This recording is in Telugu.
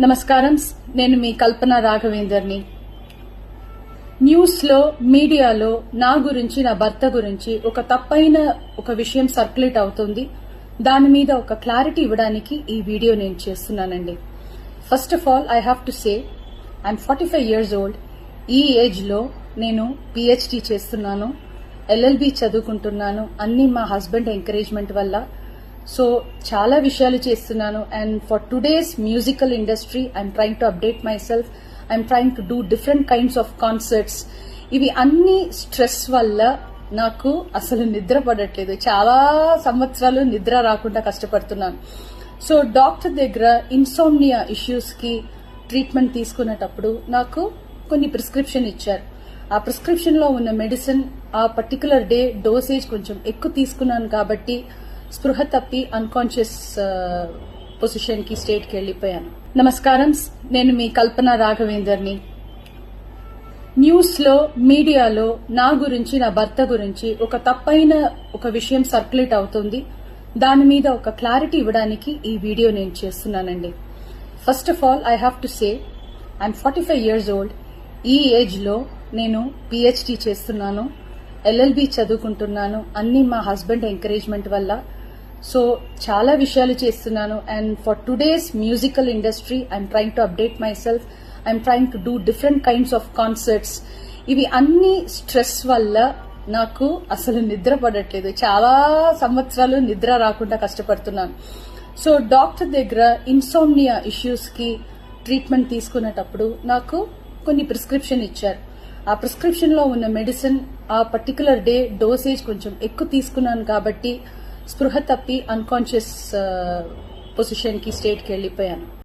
నమస్కారం. నేను మీ కల్పన రాఘవేందర్ని. న్యూస్ లో మీడియాలో నా గురించి, నా భర్త గురించి ఒక తప్పైన ఒక విషయం సర్క్యులేట్ అవుతుంది. దాని మీద ఒక క్లారిటీ ఇవ్వడానికి ఈ వీడియో నేను చేస్తున్నానండి. First of all I have to say I'm 45 years old. ఈ ఏజ్ లో నేను పిహెచ్డి చేస్తున్నాను, ఎల్ఎల్బి చదువుకుంటున్నాను. అన్ని మా హస్బెండ్ ఎంకరేజ్మెంట్ వల్ల. సో చాలా విషయాలు చేస్తున్నాను. And for today's musical industry I'm trying to update my self. I'm trying to do different kinds of concerts. ఇవి అన్ని స్ట్రెస్ వల్ల నాకు అసలు నిద్ర పడట్లేదు. చాలా సంవత్సరాలు నిద్ర రాకుండా కష్టపడుతున్నాను. సో డాక్టర్ దగ్గర ఇన్సోమ్నియా ఇష్యూస్ కి ట్రీట్మెంట్ తీసుకునేటప్పుడు నాకు కొన్ని ప్రిస్క్రిప్షన్ ఇచ్చారు. ఆ ప్రిస్క్రిప్షన్ లో ఉన్న మెడిసిన్ ఆ పర్టికులర్ డే డోసేజ్ కొంచెం ఎక్కువ తీసుకున్నాను కాబట్టి స్పృహ తప్పి అన్కాన్షియస్ పొజిషన్ కి స్టేట్ కి వెళ్లిపోయాను. నమస్కారం. నేను మీ కల్పన రాఘవేందర్ని. న్యూస్ లో మీడియాలో నా గురించి, నా భర్త గురించి ఒక తప్పైన ఒక విషయం సర్క్యులేట్ అవుతుంది. దాని మీద ఒక క్లారిటీ ఇవ్వడానికి ఈ వీడియో నేను చేస్తున్నానండి. First of all I have to say I'm 45 years old. ఈ ఏజ్ లో నేను పిహెచ్డి చేస్తున్నాను, ఎల్ఎల్బి చదువుకుంటున్నాను. అన్ని మా హస్బెండ్ ఎంకరేజ్మెంట్ వల్ల. సో చాలా విషయాలు చేస్తున్నాను. And for today's musical industry I'm trying to update my self. I'm trying to do different kinds of concerts. ఇవి అన్ని స్ట్రెస్ వల్ల నాకు అసలు నిద్ర పడట్లేదు. చాలా సంవత్సరాలు నిద్ర రాకుండా కష్టపడుతున్నాను. సో డాక్టర్ దగ్గర ఇన్సోమ్నియా ఇష్యూస్ కి ట్రీట్మెంట్ తీసుకునేటప్పుడు నాకు కొన్ని ప్రిస్క్రిప్షన్ ఇచ్చారు. ఆ ప్రిస్క్రిప్షన్ లో ఉన్న మెడిసిన్ ఆ పర్టికులర్ డే డోసేజ్ కొంచెం ఎక్కువ తీసుకున్నాను కాబట్టి స్పృహ తప్పి అన్కాన్షియస్ పొజిషన్ కి స్టేట్ కి వెళ్లిపోయాను.